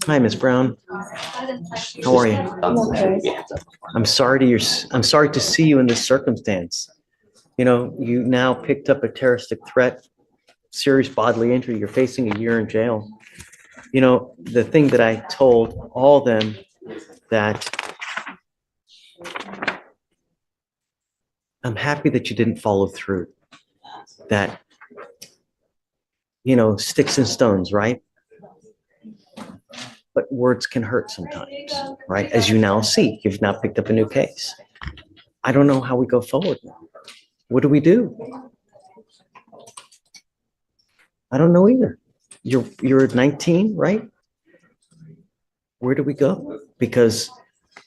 Hi, Miss Brown. How are you? I'm sorry to see you in this circumstance. You know, you now picked up a terroristic threat, serious bodily injury. You're facing a year in jail. You know, the thing that I told all of them that I'm happy that you didn't follow through. That, you know, sticks and stones, right? But words can hurt sometimes, right? As you now see, you've now picked up a new case. I don't know how we go forward now. What do we do? I don't know either. You're 19, right? Where do we go? Because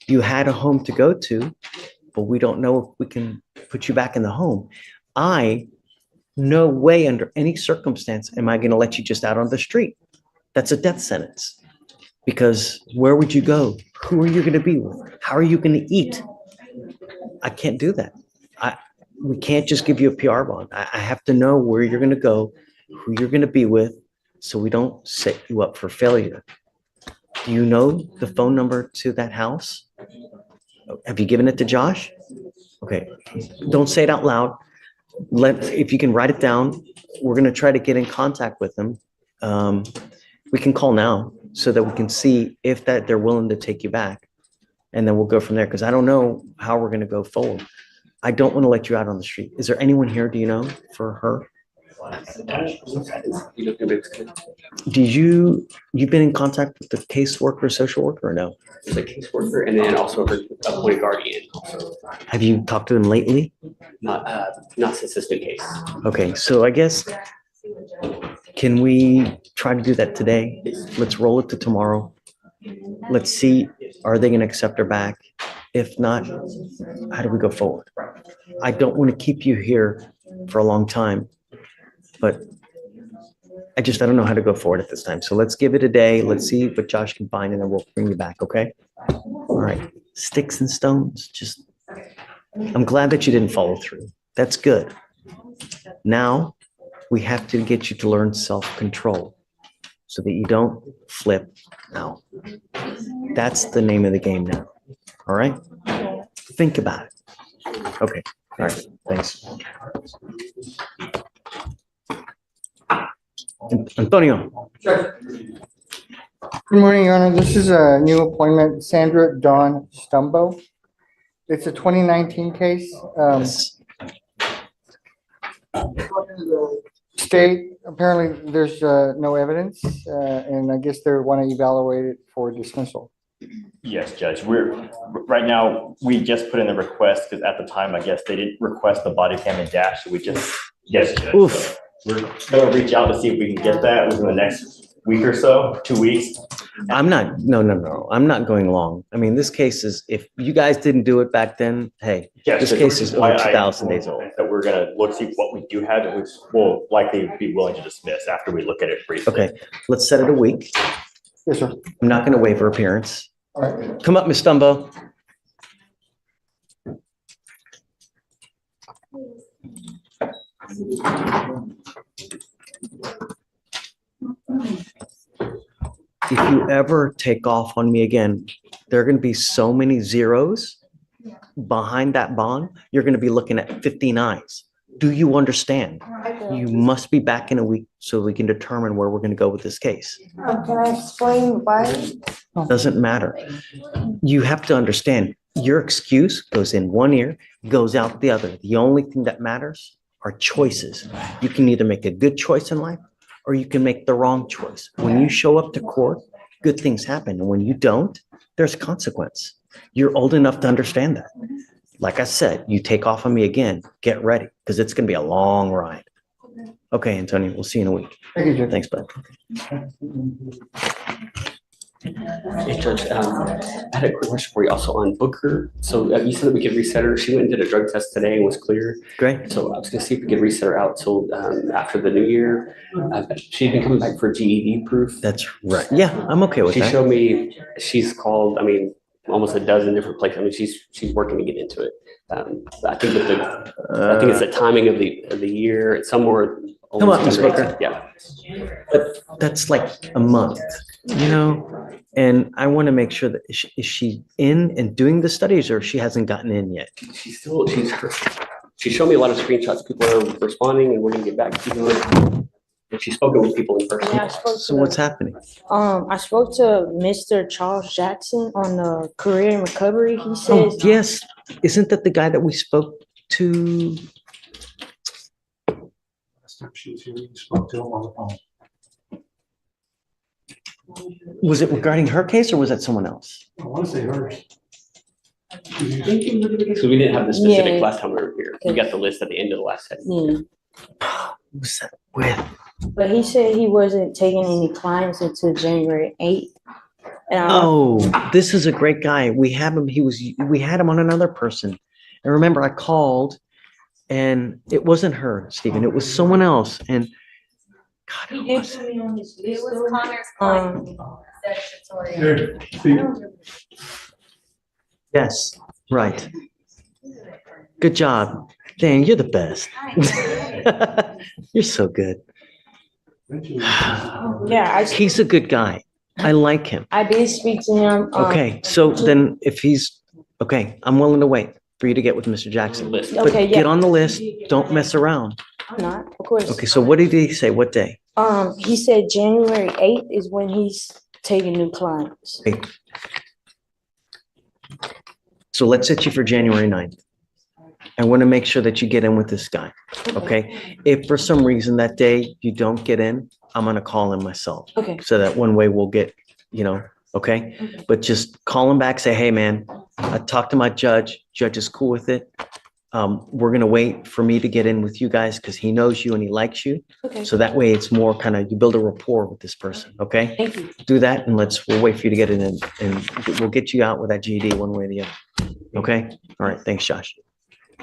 you had a home to go to, but we don't know if we can put you back in the home. No way under any circumstance am I going to let you just out on the street. That's a death sentence. Because where would you go? Who are you going to be with? How are you going to eat? I can't do that. We can't just give you a PR bond. I have to know where you're going to go, who you're going to be with, so we don't set you up for failure. Do you know the phone number to that house? Have you given it to Josh? Okay. Don't say it out loud. If you can write it down, we're going to try to get in contact with them. We can call now so that we can see if they're willing to take you back. And then we'll go from there, because I don't know how we're going to go forward. I don't want to let you out on the street. Is there anyone here, do you know, for her? You've been in contact with the caseworker, social worker, or no? There's a caseworker and then also her appointed guardian. Have you talked to them lately? Not since this new case. Okay, so I guess, can we try to do that today? Let's roll it to tomorrow. Let's see, are they going to accept her back? If not, how do we go forward? I don't want to keep you here for a long time, but I don't know how to go forward at this time. So let's give it a day. Let's see what Josh can find, and then we'll bring you back, okay? All right, sticks and stones, I'm glad that you didn't follow through. That's good. Now, we have to get you to learn self-control so that you don't flip out. That's the name of the game now. All right? Think about it. Okay. All right. Thanks. Antonio. Good morning, Your Honor. This is a new appointment, Sandra Dawn Stumbo. It's a 2019 case. Yes. State, apparently there's no evidence, and I guess they want to evaluate it for dismissal. Yes, Judge. Right now, we just put in the request because at the time, I guess they didn't request the body cam and dash. So yes, Judge. Oof. So we're going to reach out to see if we can get that within the next week or so, 2 weeks. No. I'm not going long. I mean, this case is, if you guys didn't do it back then, hey, Yes, this Judge, case is over 2,000 days old. That we're going to look, see what we do have, and we will likely be willing to dismiss after we look at it briefly. Okay, let's set it a week. Yes, sir. I'm not going to waive her appearance. All right. Come up, Ms. Stumbo. If you ever take off on me again, there are going to be so many zeros behind that bond. You're going to be looking at 15 eyes. Do you understand? You must be back in a week so we can determine where we're going to go with this case. Can I explain why? Doesn't matter. You have to understand, your excuse goes in one ear, goes out the other. The only thing that matters are choices. You can either make a good choice in life or you can make the wrong choice. When you show up to court, good things happen. And when you don't, there's a consequence. You're old enough to understand that. Like I said, you take off on me again, get ready, because it's going to be a long ride. Okay, Antonio, we'll see you in a week. Thank you, Judge. Thanks, bud. Hey, Judge, I had a quick question for you also on Booker. So you said that we could reset her. She went and did a drug test today and was clear. Great. So I was going to see if we could reset her out till after the new year. She's been coming back for GED proof. That's right. Yeah, I'm okay with She that. showed me she's called, almost a dozen different places. She's working to get into it. I think it's the timing of the year. It's somewhere. Come on, Ms. Booker. Yeah. But that's like a month, you know? And I want to make sure that, is she in and doing the studies or she hasn't gotten in yet? She's showed me a lot of screenshots. People are responding and we're gonna get back to you. And she's spoken with people in person. Yeah, I spoke So what's to, happening? I spoke to Mr. Charles Jackson on the career and recovery. He Oh, says, yes. Isn't that the guy that we spoke to? Last time she was here, you spoke to him on the phone. Was it regarding her case or was that someone else? I want to say hers. So we didn't have the specific Yeah. last time we were here. We got the list at the end of the last set. yeah. Who was that with? But he said he wasn't taking any clients until January 8th. And I, Oh, this is a great guy. We have him. We had him on another person. And remember, I called and it wasn't her, Stephen. It was someone else. And God, who was it? me on his It list. was Connor's Um, client, statutory. Here, see, Yes, right. Good job. Dang, you're the best. You're so good. yeah, He's a good guy. I like him. I did speak to him. Okay, so then if he's, okay, I'm willing to wait for you to get with Mr. Jackson. List. But Okay, yeah. get on the list. Don't mess around. I'm not, of course. Okay, so what did he say? What day? He said January 8th is when he's taking new clients. So let's set you for January 9th. I want to make sure that you get in with this guy, okay? If for some reason that day you don't get in, I'm gonna call him myself. Okay. So that one way we'll get, okay? But just call him back, say, hey, man, I talked to my judge. Judge is cool with it. We're gonna wait for me to get in with you guys because he knows you and he likes you. Okay. So that way it's more kind of, you build a rapport with this person, okay? Thank you. Do that and we'll wait for you to get it in and we'll get you out with that GED one way or the other. Okay? All right. Thanks, Josh.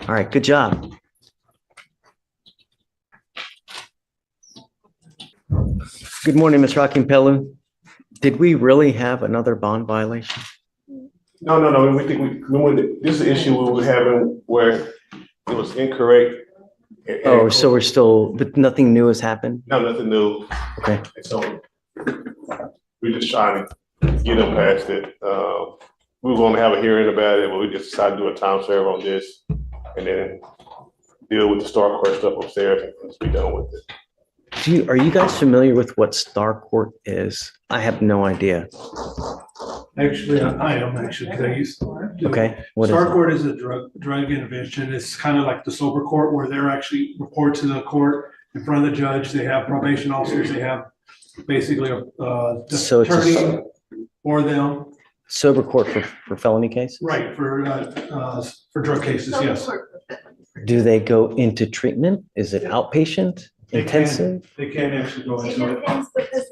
All right. Good job. Good morning, Ms. Pelu. Did we really have another bond violation? No, we think this is the issue we were having where it was incorrect. Oh, so we're still, but nothing new has happened? No, nothing new. Okay. And so we're just trying to get them past it. We were gonna have a hearing about it, but we just decided to do a time serve on this and then deal with the Star Court stuff upstairs and just be done with it. Are you guys familiar with what Star Court is? I have no idea. actually, I am actually, because I used to. Okay. What is Star it? court is a drug intervention. It's kind of like the sober court where they're actually report to the court in front of the judge. They have probation officers. They have basically a So it's a attorney for them. Sober court for felony cases? Right, for drug cases, yes. Do they go into treatment? Is it outpatient, They can. intensive? They can actually go It into it. depends because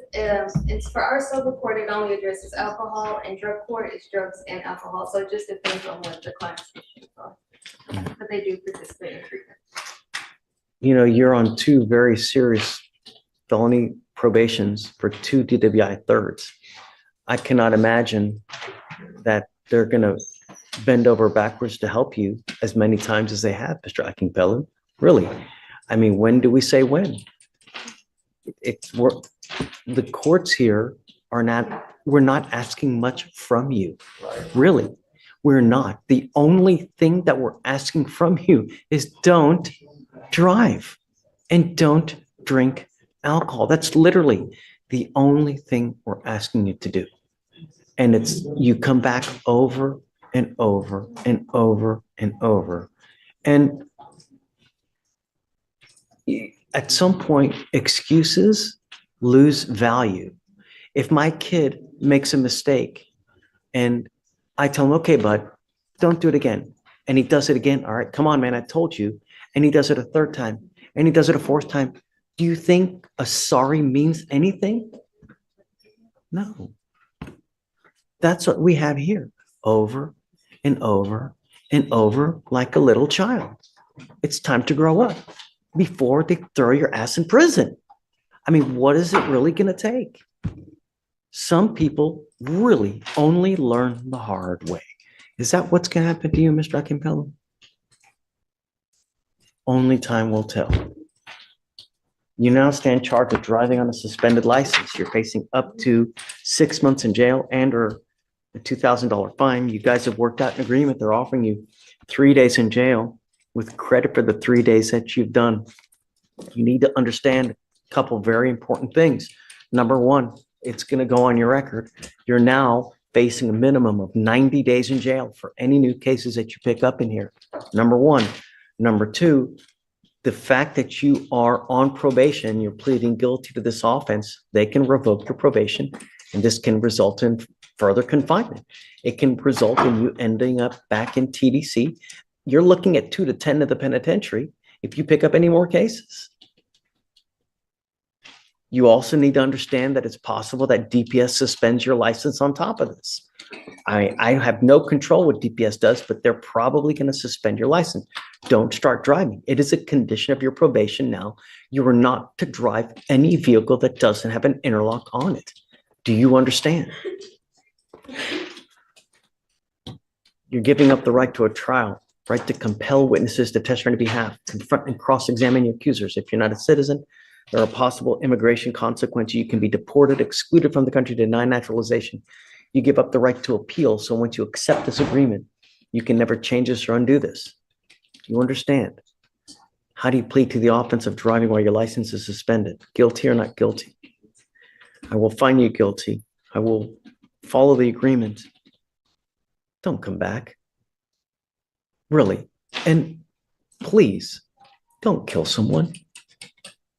it's for our sober court, it only addresses alcohol, and drug court is drugs and alcohol, so it just depends on what the client's issues are. But they do participate in treatment. You're on two very serious felony probations for two DWI thirds. I cannot imagine that they're gonna bend over backwards to help you as many times as they have, Mr. Akingpelu. Really? I mean, when do we say when? The courts here we're not asking much from you. Really, we're not. The only thing that we're asking from you is don't drive and don't drink alcohol. That's literally the only thing we're asking you to do. And you come back over and over and over and over. And at some point, excuses lose value. If my kid makes a mistake and I tell him, okay, bud, don't do it again. And he does it again. All right, come on, man, I told you. And he does it a third time and he does it a fourth time. Do you think a sorry means anything? No. That's what we have here, over and over and over, like a little child. It's time to grow up before they throw your ass in prison. I mean, what is it really going to take? Some people really only learn the hard way. Is that what's going to happen to you, Mr. Akimpello? Only time will tell. You now stand charged with driving on a suspended license. You're facing up to 6 months in jail and or a $2,000 fine. You guys have worked out an agreement. They're offering you 3 days in jail with credit for the 3 days that you've done. You need to understand a couple very important things. Number one, it's going to go on your record. You're now facing a minimum of 90 days in jail for any new cases that you pick up in here. Number one. Number two, the fact that you are on probation, you're pleading guilty to this offense, they can revoke your probation, and this can result in further confinement. It can result in you ending up back in TDC. You're looking at 2 to 10 of the penitentiary if you pick up any more cases. You also need to understand that it's possible that DPS suspends your license on top of this. I have no control what DPS does, but they're probably going to suspend your license. Don't start driving. It is a condition of your probation now. You are not to drive any vehicle that doesn't have an interlock on it. Do you understand? You're giving up the right to a trial, right to compel witnesses to testify on your behalf, confront and cross-examine your accusers. If you're not a citizen, there are possible immigration consequences. You can be deported, excluded from the country, denied naturalization. You give up the right to appeal. So once you accept this agreement, you can never change this or undo this. Do you understand? How do you plead to the offense of driving while your license is suspended? Guilty or not guilty? I will find you guilty. I will follow the agreement. Don't come back. Really. And please, don't kill someone.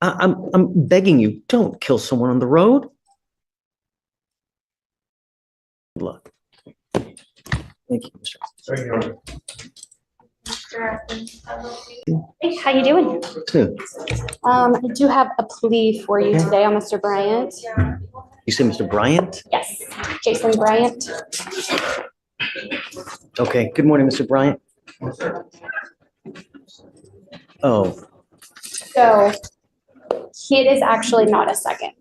I'm begging you, don't kill someone on the road. Good luck. Thank you, Mr. Hey, how you doing? Good. I do have a plea for you today on Mr. Bryant. You say Mr. Bryant? Yes, Jason Bryant. Okay, good morning, Mr. Bryant. Oh, So it is actually not a second.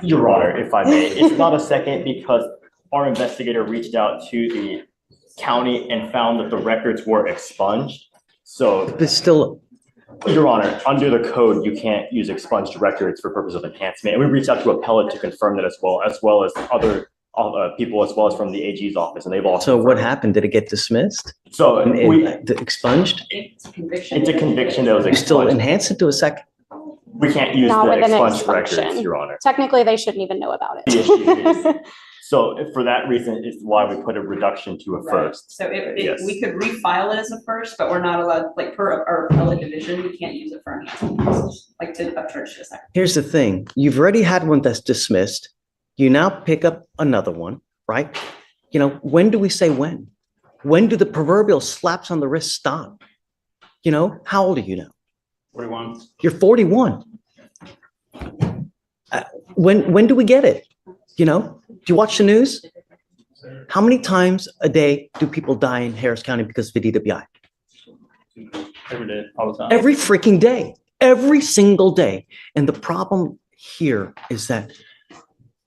Your Honor, if I may, it's not a second because our investigator reached out to the county and found that the records were expunged. So, there's still, Your Honor, under the code, you can't use expunged records for purpose of enhancement. And we reached out to appellate to confirm that as well as other people, as well as from the AG's office, and they've also. so what happened? Did it get dismissed? So Expunged? It's a conviction. it's a conviction that was You still expunged. enhance it to a second? We can't use Not the with an expunged expunction. records, Your Honor. Technically, they shouldn't even know about The issue it. is- So for that reason is why we put a reduction to a Right. first. So Yes. we could refile it as a first, but we're not allowed, like per our appellate division, we can't use it for enhancement purposes, like to upcharge to a second. Here's the thing. You've already had one that's dismissed. You now pick up another one, right? You know, when do we say when? When do the proverbial slaps on the wrist stop? You know, how old are you now? 41. You're 41. When do we get it? You know, do you watch the news? How many times a day do people die in Harris County because of the DWI? Every day, all the time. Every freaking day, every single day. And the problem here is that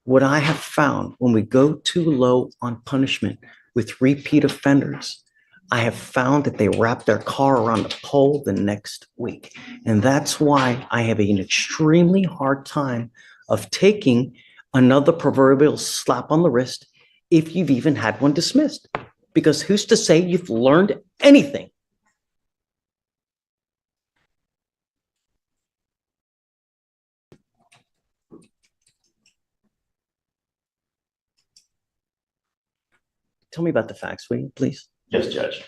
what I have found when we go too low on punishment with repeat offenders, I have found that they wrap their car around the pole the next week. And that's why I have an extremely hard time of taking another proverbial slap on the wrist if you've even had one dismissed. Because who's to say you've learned anything? Tell me about the facts, will you, please? Yes, Judge.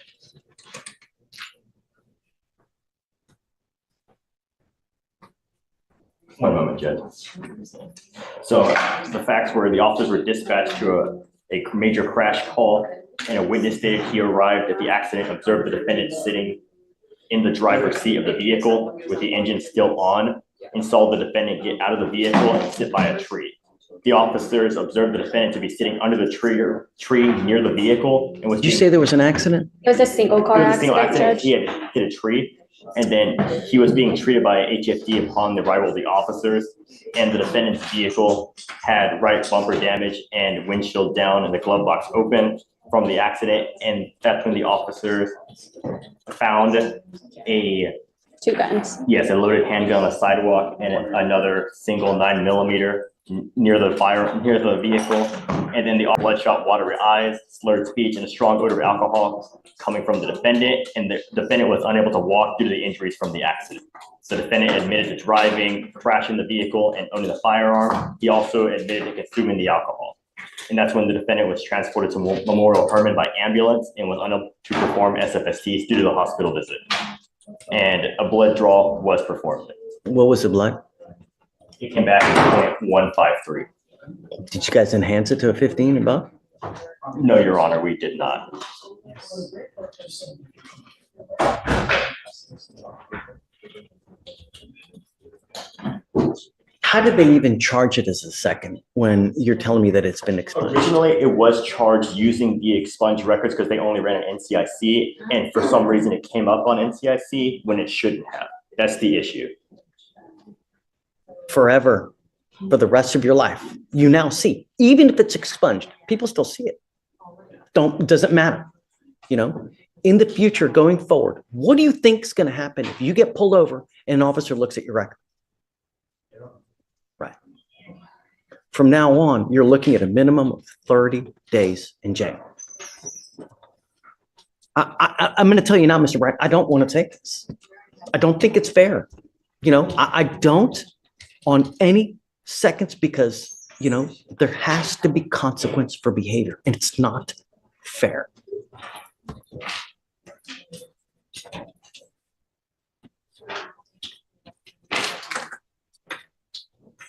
One moment, Judge. So the facts were the officers were dispatched to a major crash call, and a witness stated he arrived at the accident, observed the defendant sitting in the driver's seat of the vehicle with the engine still on, and saw the defendant get out of the vehicle and sit by a tree. The officers observed the defendant to be sitting under the tree near the vehicle and was. Did you say there was an accident? It was a single car It was a single accident, accident. He Judge. had hit a tree, and then he was being treated by HFD upon the arrival of the officers. And the defendant's vehicle had right bumper damage and windshield down and the glove box open from the accident. And that's when the officers found a Two guns. Yes, a loaded handgun on the sidewalk and another single 9mm near the vehicle. And then the bloodshot, watery eyes, slurred speech, and a strong odor of alcohol coming from the defendant. And the defendant was unable to walk due to the injuries from the accident. So the defendant admitted to driving, crashing the vehicle, and owning the firearm. He also admitted to consuming the alcohol. And that's when the defendant was transported to Memorial Hermann by ambulance and was unable to perform SFSTs due to the hospital visit. And a blood draw was performed. What was the blood? It came back at 0.153. Did you guys enhance it to a 15 above? No, Your Honor, we did not. How did they even charge it as a second when you're telling me that it's been expunged? Originally, it was charged using the expunged records because they only ran an NCIC, and for some reason it came up on NCIC when it shouldn't have. That's the issue. Forever, for the rest of your life, you now see, even if it's expunged, people still see it. Doesn't matter, you know? In the future, going forward, what do you think is going to happen if you get pulled over and an officer looks at your record? Right. From now on, you're looking at a minimum of 30 days in jail. I'm going to tell you now, Mr. Bright, I don't want to take this. I don't think it's fair. You know, I don't on any seconds because, you know, there has to be consequence for behavior and it's not fair.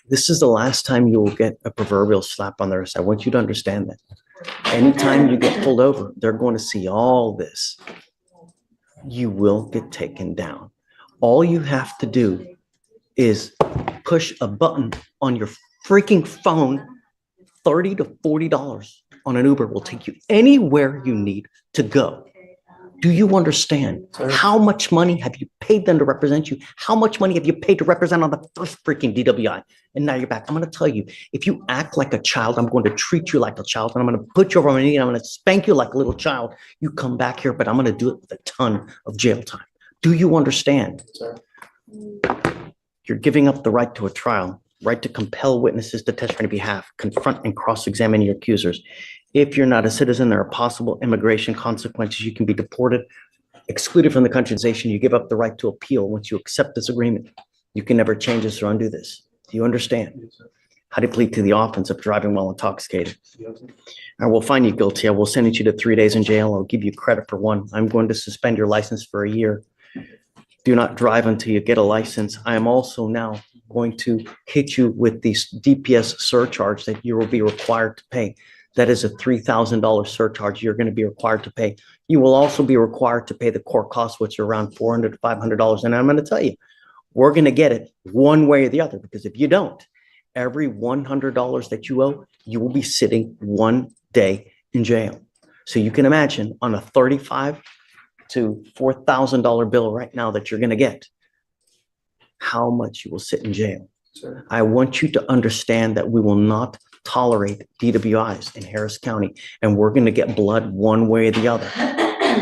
This is the last time you will get a proverbial slap on the wrist. I want you to understand that. Anytime you get pulled over, they're going to see all this. You will get taken down. All you have to do is push a button on your freaking phone. $30 to $40 on an Uber will take you anywhere you need to go. Do you understand how much money have you paid them to represent you? How much money have you paid to represent on the first freaking DWI? And now you're back. I'm going to tell you, if you act like a child, I'm going to treat you like a child, and I'm going to put you over my knee, and I'm going to spank you like a little child. You come back here, but I'm going to do it with a ton of jail time. Do you understand? Sir. You're giving up the right to a trial, right to compel witnesses to testify on your behalf, confront and cross-examine your accusers. If you're not a citizen, there are possible immigration consequences. You can be deported, excluded from the country. You give up the right to appeal once you accept this agreement. You can never change this or undo this. Do you understand? Yes, sir. How do you plead to the offense of driving while intoxicated? Yes, I will find you guilty. I will send you to 3 days in jail. I'll give you credit for 1. I'm going to suspend your license for a year. Do not drive until you get a license. I am also now going to hit you with this DPS surcharge that you will be required to pay. That is a $3,000 surcharge you're going to be required to pay. You will also be required to pay the court costs, which are around $400 to $500. And I'm going to tell you, we're going to get it one way or the other, because if you don't, every $100 that you owe, you will be sitting 1 day in jail. So you can imagine on a $35,000 to $4,000 bill right now that you're going to get, how much you will sit in jail. Sure. I want you to understand that we will not tolerate DWIs in Harris County, and we're going to get blood one way or the other.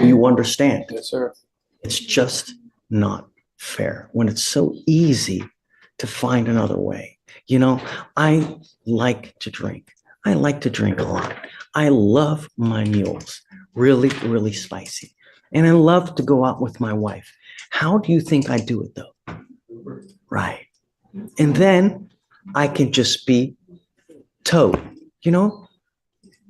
You understand? Yes, sir. It's just not fair when it's so easy to find another way. You know, I like to drink. I like to drink a lot. I love my mules, really, really spicy. And I love to go out with my wife. How do you think I do it though? Right. And then I can just be towed, you know,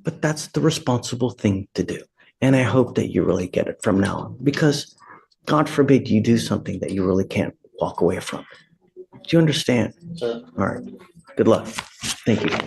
but that's the responsible thing to do. And I hope that you really get it from now on, because God forbid you do something that you really can't walk away from. Do you understand? Sure. All right. Good luck. Thank you.